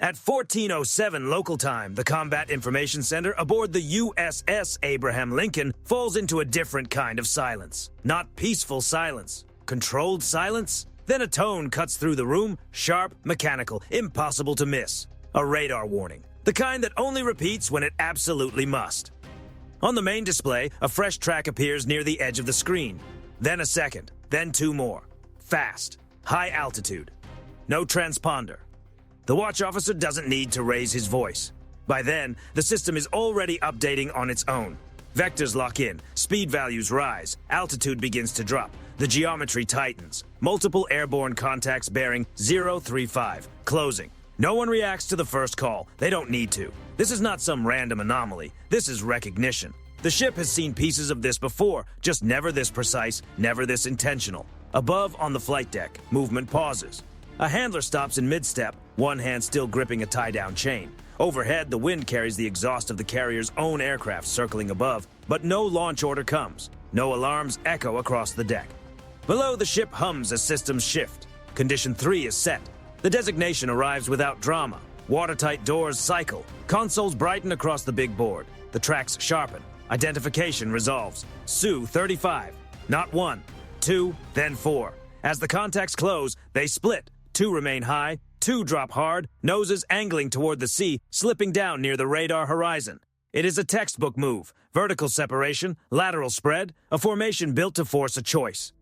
At 14:07 local time, the Combat Information Center aboard the USS Abraham Lincoln falls into a different kind of silence. Not peaceful silence. Controlled silence? Then a tone cuts through the room, sharp, mechanical, impossible to miss. A radar warning. The kind that only repeats when it absolutely must. On the main display, a fresh track appears near the edge of the screen. Then a second, then two more. Fast. High altitude. No transponder. The watch officer doesn't need to raise his voice. By then, the system is already updating on its own. Vectors lock in, speed values rise, altitude begins to drop, the geometry tightens. Multiple airborne contacts bearing 035, closing. No one reacts to the first call. They don't need to. This is not some random anomaly. This is recognition. The ship has seen pieces of this before, just never this precise, never this intentional. Above on the flight deck, movement pauses. A handler stops in mid-step, one hand still gripping a tie-down chain. Overhead, the wind carries the exhaust of the carrier's own aircraft circling above, but no launch order comes. No alarms echo across the deck. Below, the ship hums as systems shift. Condition 3 is set. The designation arrives without drama. Watertight doors cycle. Consoles brighten across the big board. The tracks sharpen. Identification resolves. Su-35. Not 1, 2, then 4. As the contacts close, they split. 2 remain high, 2 drop hard, noses angling toward the sea, slipping down near the radar horizon. It is a textbook move. Vertical separation, lateral spread, a formation built to force a choice.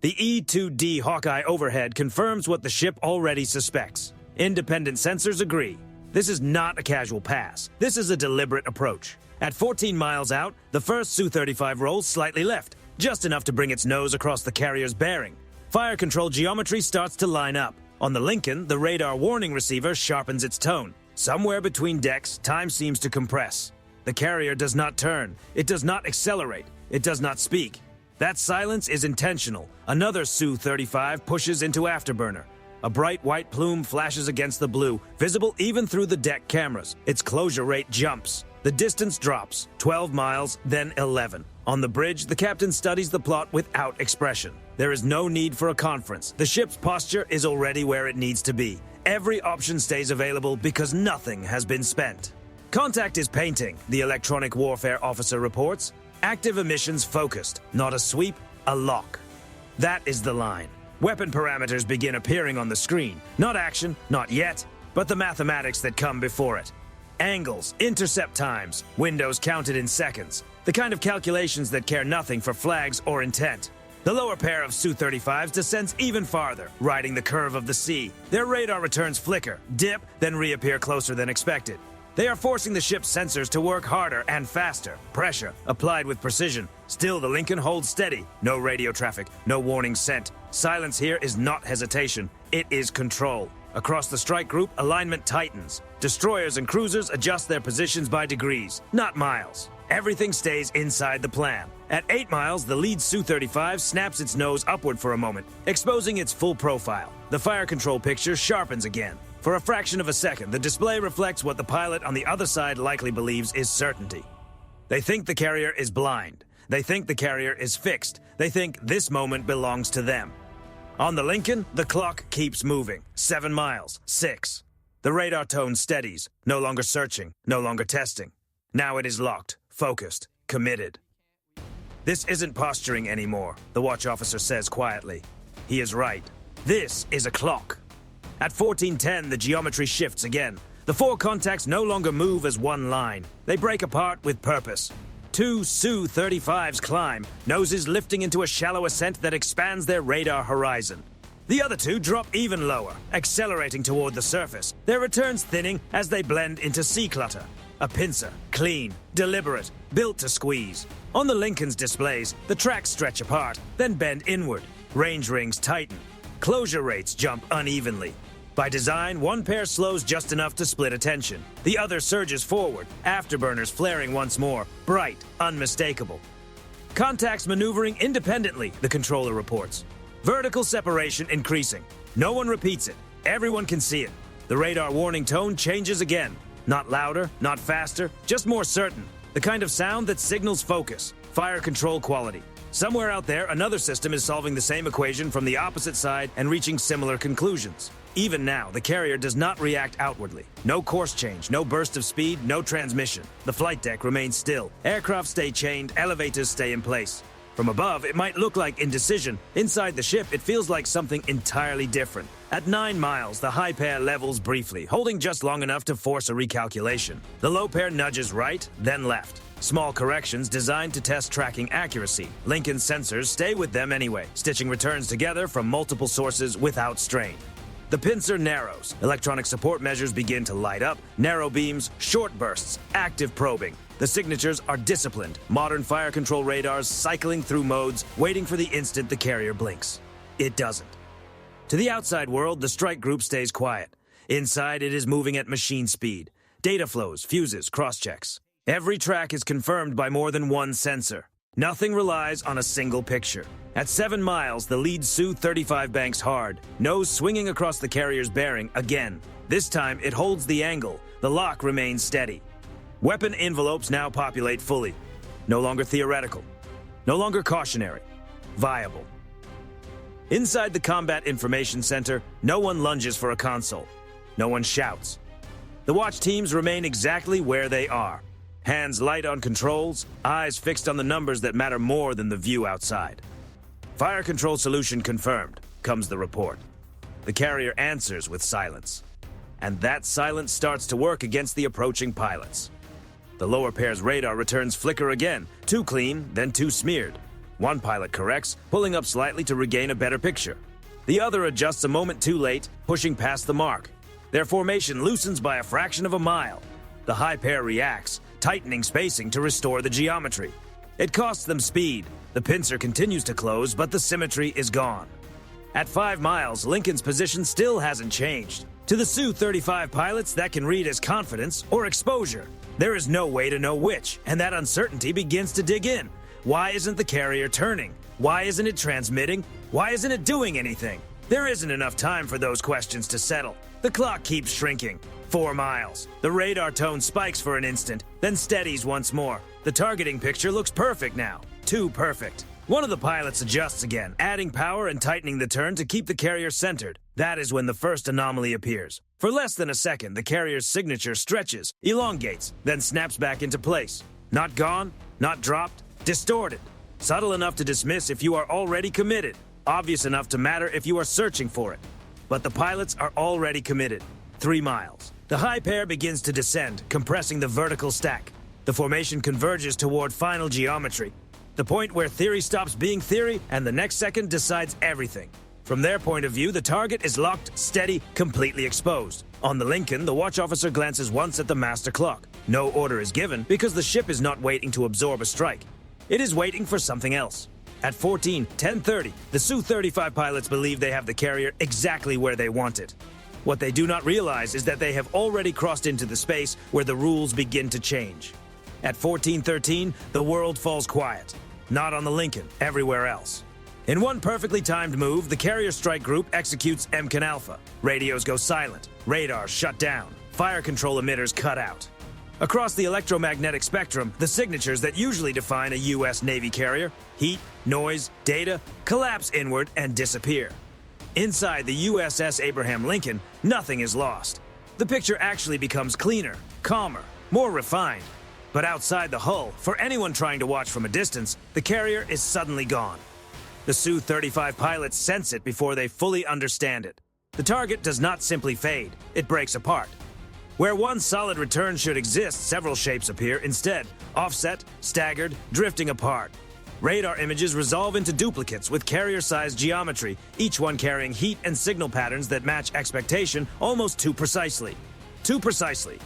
The E-2D Hawkeye overhead confirms what the ship already suspects. Independent sensors agree. This is not a casual pass. This is a deliberate approach. At 14 miles out, the first Su-35 rolls slightly left, just enough to bring its nose across the carrier's bearing. Fire control geometry starts to line up. On the Lincoln, the radar warning receiver sharpens its tone. Somewhere between decks, time seems to compress. The carrier does not turn. It does not accelerate. It does not speak. That silence is intentional. Another Su-35 pushes into afterburner. A bright white plume flashes against the blue, visible even through the deck cameras. Its closure rate jumps. The distance drops, 12 miles, then 11. On the bridge, the captain studies the plot without expression. There is no need for a conference. The ship's posture is already where it needs to be. Every option stays available because nothing has been spent. Contact is painting, the electronic warfare officer reports. Active emissions focused, not a sweep, a lock. That is the line. Weapon parameters begin appearing on the screen. Not action, not yet, but the mathematics that come before it. Angles, intercept times, windows counted in seconds. The kind of calculations that care nothing for flags or intent. The lower pair of Su-35s descends even farther, riding the curve of the sea. Their radar returns flicker, dip, then reappear closer than expected. They are forcing the ship's sensors to work harder and faster. Pressure, applied with precision. Still, the Lincoln holds steady. No radio traffic, no warning sent. Silence here is not hesitation. It is control. Across the strike group, alignment tightens. Destroyers and cruisers adjust their positions by degrees, not miles. Everything stays inside the plan. At 8 miles, the lead Su-35 snaps its nose upward for a moment, exposing its full profile. The fire control picture sharpens again. For a fraction of a second, the display reflects what the pilot on the other side likely believes is certainty. They think the carrier is blind. They think the carrier is fixed. They think this moment belongs to them. On the Lincoln, the clock keeps moving. 7 miles, 6. The radar tone steadies, no longer searching, no longer testing. Now it is locked, focused, committed. This isn't posturing anymore, the watch officer says quietly. He is right. This is a clock. At 14:10, the geometry shifts again. The 4 contacts no longer move as one line. They break apart with purpose. 2 Su-35s climb, noses lifting into a shallow ascent that expands their radar horizon. The other 2 drop even lower, accelerating toward the surface, their returns thinning as they blend into sea clutter. A pincer, clean, deliberate, built to squeeze. On the Lincoln's displays, the tracks stretch apart, then bend inward. Range rings tighten. Closure rates jump unevenly. By design, one pair slows just enough to split attention. The other surges forward, afterburners flaring once more, bright, unmistakable. Contacts maneuvering independently, the controller reports. Vertical separation increasing. No one repeats it. Everyone can see it. The radar warning tone changes again. Not louder, not faster, just more certain. The kind of sound that signals focus, fire control quality. Somewhere out there, another system is solving the same equation from the opposite side and reaching similar conclusions. Even now, the carrier does not react outwardly. No course change, no burst of speed, no transmission. The flight deck remains still. Aircraft stay chained, elevators stay in place. From above, it might look like indecision. Inside the ship, it feels like something entirely different. At 9 miles, the high pair levels briefly, holding just long enough to force a recalculation. The low pair nudges right, then left. Small corrections designed to test tracking accuracy. Lincoln's sensors stay with them anyway, stitching returns together from multiple sources without strain. The pincer narrows. Electronic support measures begin to light up. Narrow beams, short bursts, active probing. The signatures are disciplined. Modern fire control radars cycling through modes, waiting for the instant the carrier blinks. It doesn't. To the outside world, the strike group stays quiet. Inside, it is moving at machine speed. Data flows, fuses, cross-checks. Every track is confirmed by more than one sensor. Nothing relies on a single picture. At 7 miles, the lead Su-35 banks hard, nose swinging across the carrier's bearing again. This time, it holds the angle. The lock remains steady. Weapon envelopes now populate fully. No longer theoretical. No longer cautionary. Viable. Inside the Combat Information Center, no one lunges for a console. No one shouts. The watch teams remain exactly where they are. Hands light on controls, eyes fixed on the numbers that matter more than the view outside. Fire control solution confirmed, comes the report. The carrier answers with silence. And that silence starts to work against the approaching pilots. The lower pair's radar returns flicker again, too clean, then too smeared. One pilot corrects, pulling up slightly to regain a better picture. The other adjusts a moment too late, pushing past the mark. Their formation loosens by a fraction of a mile. The high pair reacts, tightening spacing to restore the geometry. It costs them speed. The pincer continues to close, but the symmetry is gone. At 5 miles, Lincoln's position still hasn't changed. To the Su-35 pilots, that can read as confidence or exposure. There is no way to know which, and that uncertainty begins to dig in. Why isn't the carrier turning? Why isn't it transmitting? Why isn't it doing anything? There isn't enough time for those questions to settle. The clock keeps shrinking. 4 miles. The radar tone spikes for an instant, then steadies once more. The targeting picture looks perfect now. Too perfect. One of the pilots adjusts again, adding power and tightening the turn to keep the carrier centered. That is when the first anomaly appears. For less than a second, the carrier's signature stretches, elongates, then snaps back into place. Not gone, not dropped, distorted. Subtle enough to dismiss if you are already committed. Obvious enough to matter if you are searching for it. But the pilots are already committed. 3 miles. The high pair begins to descend, compressing the vertical stack. The formation converges toward final geometry. The point where theory stops being theory and the next second decides everything. From their point of view, the target is locked, steady, completely exposed. On the Lincoln, the watch officer glances once at the master clock. No order is given because the ship is not waiting to absorb a strike. It is waiting for something else. At 10:30, the Su-35 pilots believe they have the carrier exactly where they want it. What they do not realize is that they have already crossed into the space where the rules begin to change. At 14:13, the world falls quiet. Not on the Lincoln, everywhere else. In one perfectly timed move, the carrier strike group executes MCAN Alpha. Radios go silent, radars shut down, fire control emitters cut out. Across the electromagnetic spectrum, the signatures that usually define a U.S. Navy carrier, heat, noise, data, collapse inward and disappear. Inside the USS Abraham Lincoln, nothing is lost. The picture actually becomes cleaner, calmer, more refined. But outside the hull, for anyone trying to watch from a distance, the carrier is suddenly gone. The Su-35 pilots sense it before they fully understand it. The target does not simply fade, it breaks apart. Where one solid return should exist, several shapes appear instead, offset, staggered, drifting apart. Radar images resolve into duplicates with carrier-sized geometry, each one carrying heat and signal patterns that match expectation almost too precisely. Too precisely.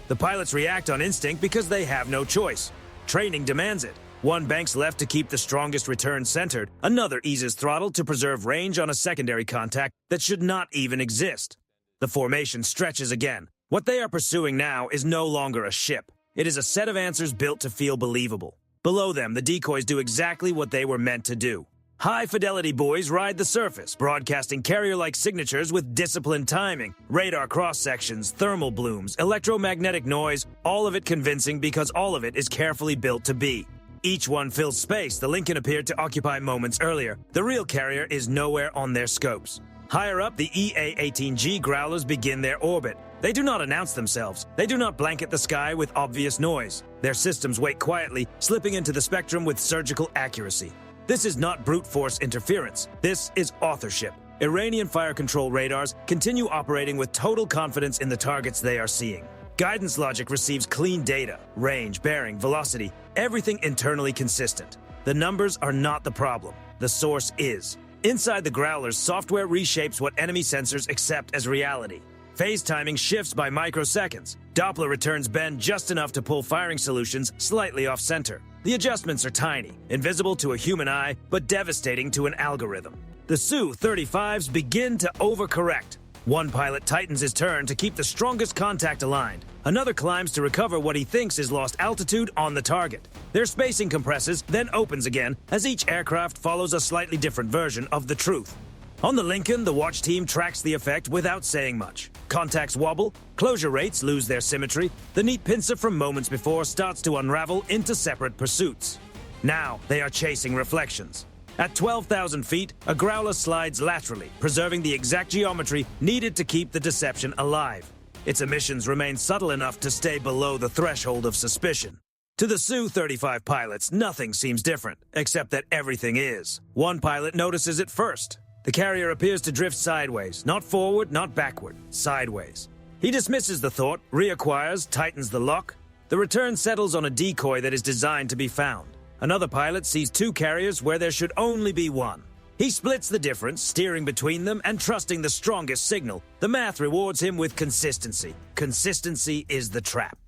The pilots react on instinct because they have no choice. Training demands it. One banks left to keep the strongest return centered, another eases throttle to preserve range on a secondary contact that should not even exist. The formation stretches again. What they are pursuing now is no longer a ship. It is a set of answers built to feel believable. Below them, the decoys do exactly what they were meant to do. High-fidelity buoys ride the surface, broadcasting carrier-like signatures with disciplined timing, radar cross-sections, thermal blooms, electromagnetic noise, all of it convincing because all of it is carefully built to be. Each one fills space the Lincoln appeared to occupy moments earlier. The real carrier is nowhere on their scopes. Higher up, the EA-18G Growlers begin their orbit. They do not announce themselves. They do not blanket the sky with obvious noise. Their systems wait quietly, slipping into the spectrum with surgical accuracy. This is not brute force interference. This is authorship. Iranian fire control radars continue operating with total confidence in the targets they are seeing. Guidance logic receives clean data, range, bearing, velocity, everything internally consistent. The numbers are not the problem. The source is. Inside the Growlers, software reshapes what enemy sensors accept as reality. Phase timing shifts by microseconds. Doppler returns bend just enough to pull firing solutions slightly off-center. The adjustments are tiny, invisible to a human eye, but devastating to an algorithm. The Su-35s begin to overcorrect. One pilot tightens his turn to keep the strongest contact aligned. Another climbs to recover what he thinks is lost altitude on the target. Their spacing compresses, then opens again, as each aircraft follows a slightly different version of the truth. On the Lincoln, the watch team tracks the effect without saying much. Contacts wobble, closure rates lose their symmetry, the neat pincer from moments before starts to unravel into separate pursuits. Now they are chasing reflections. At 12,000 feet, a Growler slides laterally, preserving the exact geometry needed to keep the deception alive. Its emissions remain subtle enough to stay below the threshold of suspicion. To the Su-35 pilots, nothing seems different, except that everything is. One pilot notices it first. The carrier appears to drift sideways, not forward, not backward, sideways. He dismisses the thought, reacquires, tightens the lock. The return settles on a decoy that is designed to be found. Another pilot sees two carriers where there should only be one. He splits the difference, steering between them and trusting the strongest signal. The math rewards him with consistency. Consistency is the trap.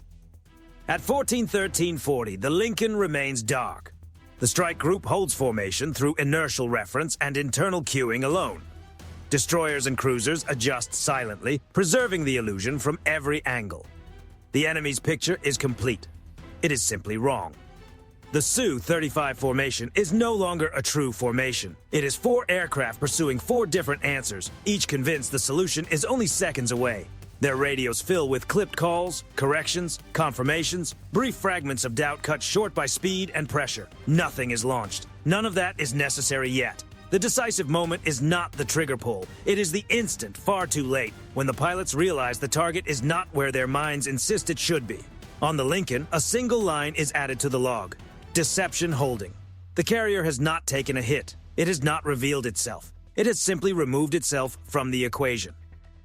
At 14:13:40, the Lincoln remains dark. The strike group holds formation through inertial reference and internal cueing alone. Destroyers and cruisers adjust silently, preserving the illusion from every angle. The enemy's picture is complete. It is simply wrong. The Su-35 formation is no longer a true formation. It is 4 aircraft pursuing 4 different answers, each convinced the solution is only seconds away. Their radios fill with clipped calls, corrections, confirmations, brief fragments of doubt cut short by speed and pressure. Nothing is launched. None of that is necessary yet. The decisive moment is not the trigger pull. It is the instant, far too late, when the pilots realize the target is not where their minds insist it should be. On the Lincoln, a single line is added to the log. Deception holding. The carrier has not taken a hit. It has not revealed itself. It has simply removed itself from the equation.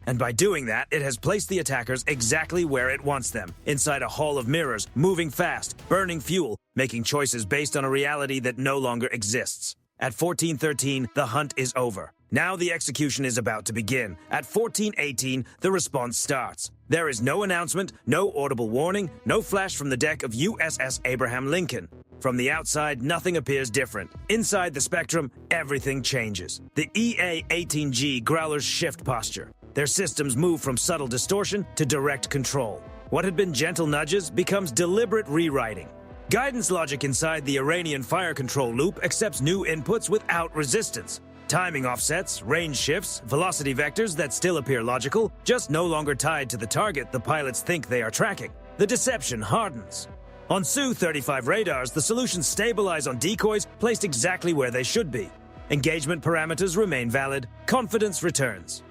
And by doing that, it has placed the attackers exactly where it wants them, inside a hall of mirrors, moving fast, burning fuel, making choices based on a reality that no longer exists. At 14:13, the hunt is over. Now the execution is about to begin. At 14:18, the response starts. There is no announcement, no audible warning, no flash from the deck of USS Abraham Lincoln. From the outside, nothing appears different. Inside the spectrum, everything changes. The EA-18G Growlers shift posture. Their systems move from subtle distortion to direct control. What had been gentle nudges becomes deliberate rewriting. Guidance logic inside the Iranian fire control loop accepts new inputs without resistance. Timing offsets, range shifts, velocity vectors that still appear logical, just no longer tied to the target the pilots think they are tracking. The deception hardens. On Su-35 radars, the solutions stabilize on decoys placed exactly where they should be. Engagement parameters remain valid, confidence returns.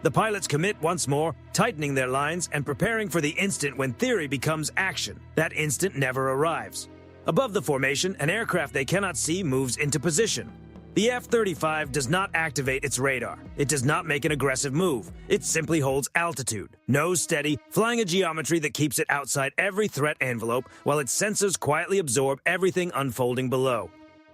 The pilots commit once more, tightening their lines and preparing for the instant when theory becomes action. That instant never arrives. Above the formation, an aircraft they cannot see moves into position. The F-35 does not activate its radar. It does not make an aggressive move. It simply holds altitude, nose steady, flying a geometry that keeps it outside every threat envelope, while its sensors quietly absorb everything unfolding below.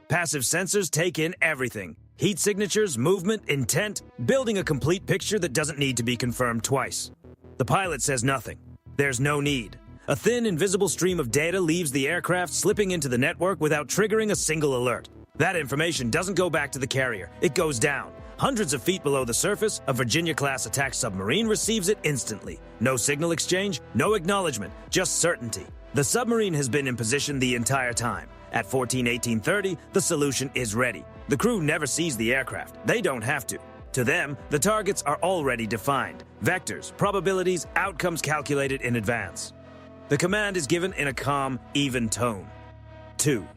Passive sensors take in everything. Heat signatures, movement, intent, building a complete picture that doesn't need to be confirmed twice. The pilot says nothing. There's no need. A thin, invisible stream of data leaves the aircraft, slipping into the network without triggering a single alert. That information doesn't go back to the carrier. It goes down. Hundreds of feet below the surface, a Virginia-class attack submarine receives it instantly. No signal exchange, no acknowledgement, just certainty. The submarine has been in position the entire time. At 14:18:30, the solution is ready. The crew never sees the aircraft. They don't have to. To them, the targets are already defined. Vectors, probabilities, outcomes calculated in advance. The command is given in a calm, even tone. 2.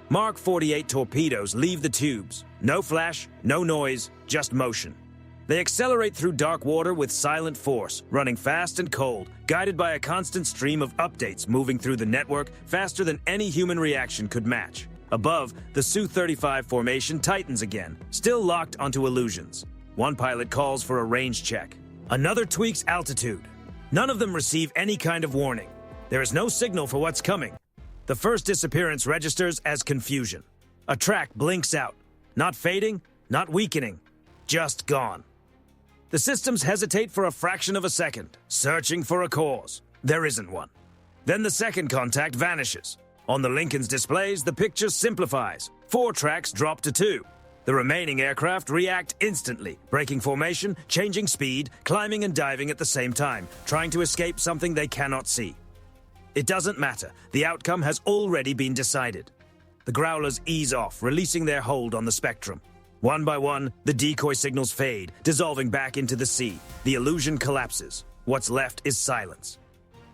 Mark 48 torpedoes leave the tubes. No flash, no noise, just motion. They accelerate through dark water with silent force, running fast and cold, guided by a constant stream of updates moving through the network faster than any human reaction could match. Above, the Su-35 formation tightens again, still locked onto illusions. One pilot calls for a range check. Another tweaks altitude. None of them receive any kind of warning. There is no signal for what's coming. The first disappearance registers as confusion. A track blinks out. Not fading, not weakening. Just gone. The systems hesitate for a fraction of a second, searching for a cause. There isn't one. Then the second contact vanishes. On the Lincoln's displays, the picture simplifies. 4 tracks drop to 2. The remaining aircraft react instantly, breaking formation, changing speed, climbing and diving at the same time, trying to escape something they cannot see. It doesn't matter. The outcome has already been decided. The Growlers ease off, releasing their hold on the spectrum. One by one, the decoy signals fade, dissolving back into the sea. The illusion collapses. What's left is silence.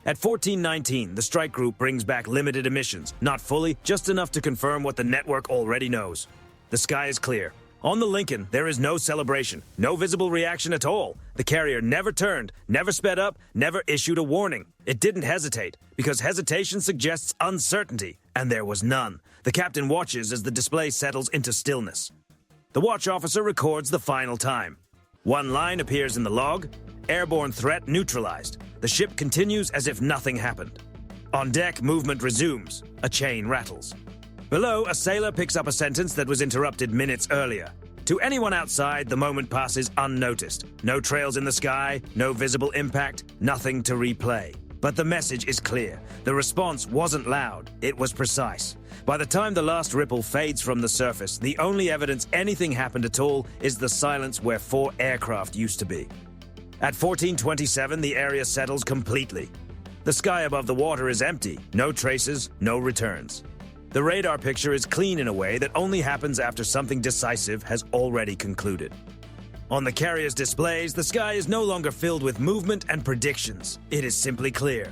At 1419, the strike group brings back limited emissions, not fully, just enough to confirm what the network already knows. The sky is clear. On the Lincoln, there is no celebration, no visible reaction at all. The carrier never turned, never sped up, never issued a warning. It didn't hesitate, because hesitation suggests uncertainty, and there was none. The captain watches as the display settles into stillness. The watch officer records the final time. One line appears in the log. Airborne threat neutralized. The ship continues as if nothing happened. On deck, movement resumes. A chain rattles. Below, a sailor picks up a sentence that was interrupted minutes earlier. To anyone outside, the moment passes unnoticed. No trails in the sky, no visible impact, nothing to replay. But the message is clear. The response wasn't loud, it was precise. By the time the last ripple fades from the surface, the only evidence anything happened at all is the silence where 4 aircraft used to be. At 1427, the area settles completely. The sky above the water is empty, no traces, no returns. The radar picture is clean in a way that only happens after something decisive has already concluded. On the carrier's displays, the sky is no longer filled with movement and predictions. It is simply clear.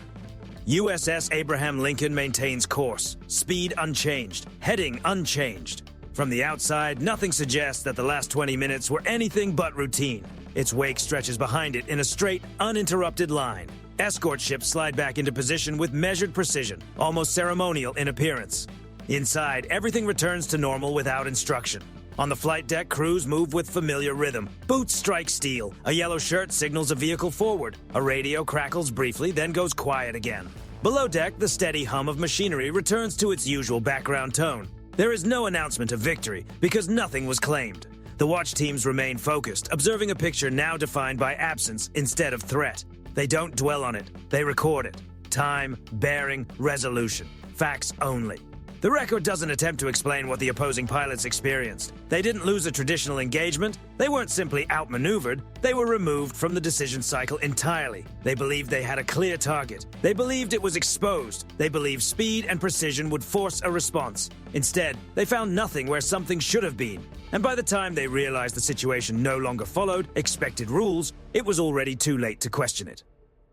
USS Abraham Lincoln maintains course, speed unchanged, heading unchanged. From the outside, nothing suggests that the last 20 minutes were anything but routine. Its wake stretches behind it in a straight, uninterrupted line. Escort ships slide back into position with measured precision, almost ceremonial in appearance. Inside, everything returns to normal without instruction. On the flight deck, crews move with familiar rhythm. Boots strike steel. A yellow shirt signals a vehicle forward. A radio crackles briefly, then goes quiet again. Below deck, the steady hum of machinery returns to its usual background tone. There is no announcement of victory, because nothing was claimed. The watch teams remain focused, observing a picture now defined by absence instead of threat. They don't dwell on it. They record it. Time, bearing, resolution. Facts only. The record doesn't attempt to explain what the opposing pilots experienced. They didn't lose a traditional engagement. They weren't simply outmaneuvered. They were removed from the decision cycle entirely. They believed they had a clear target. They believed it was exposed. They believed speed and precision would force a response. Instead, they found nothing where something should have been. And by the time they realized the situation no longer followed expected rules, it was already too late to question it.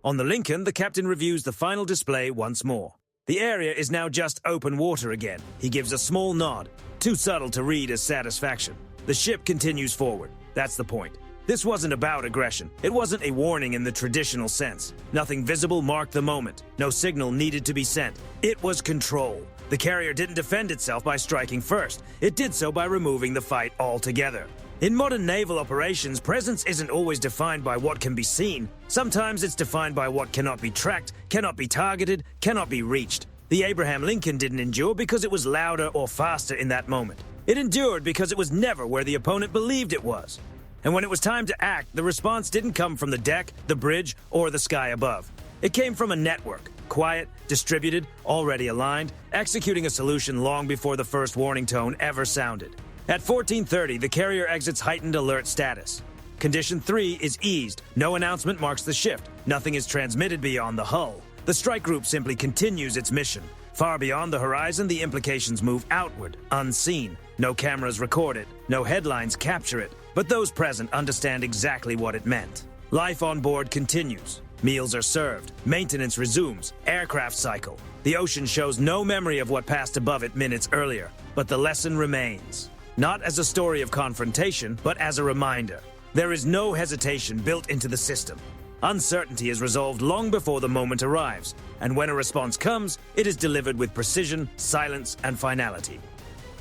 On the Lincoln, the captain reviews the final display once more. The area is now just open water again. He gives a small nod, too subtle to read as satisfaction. The ship continues forward. That's the point. This wasn't about aggression. It wasn't a warning in the traditional sense. Nothing visible marked the moment. No signal needed to be sent. It was control. The carrier didn't defend itself by striking first. It did so by removing the fight altogether. In modern naval operations, presence isn't always defined by what can be seen. Sometimes it's defined by what cannot be tracked, cannot be targeted, cannot be reached. The Abraham Lincoln didn't endure because it was louder or faster in that moment. It endured because it was never where the opponent believed it was. And when it was time to act, the response didn't come from the deck, the bridge, or the sky above. It came from a network, quiet, distributed, already aligned, executing a solution long before the first warning tone ever sounded. At 1430, the carrier exits heightened alert status. Condition 3 is eased. No announcement marks the shift. Nothing is transmitted beyond the hull. The strike group simply continues its mission. Far beyond the horizon, the implications move outward, unseen. No cameras record it. No headlines capture it. But those present understand exactly what it meant. Life on board continues. Meals are served. Maintenance resumes. Aircraft cycle. The ocean shows no memory of what passed above it minutes earlier. But the lesson remains. Not as a story of confrontation, but as a reminder. There is no hesitation built into the system. Uncertainty is resolved long before the moment arrives, and when a response comes, it is delivered with precision, silence, and finality.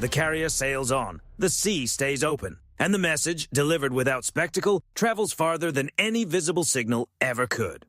The carrier sails on, the sea stays open, and the message, delivered without spectacle, travels farther than any visible signal ever could.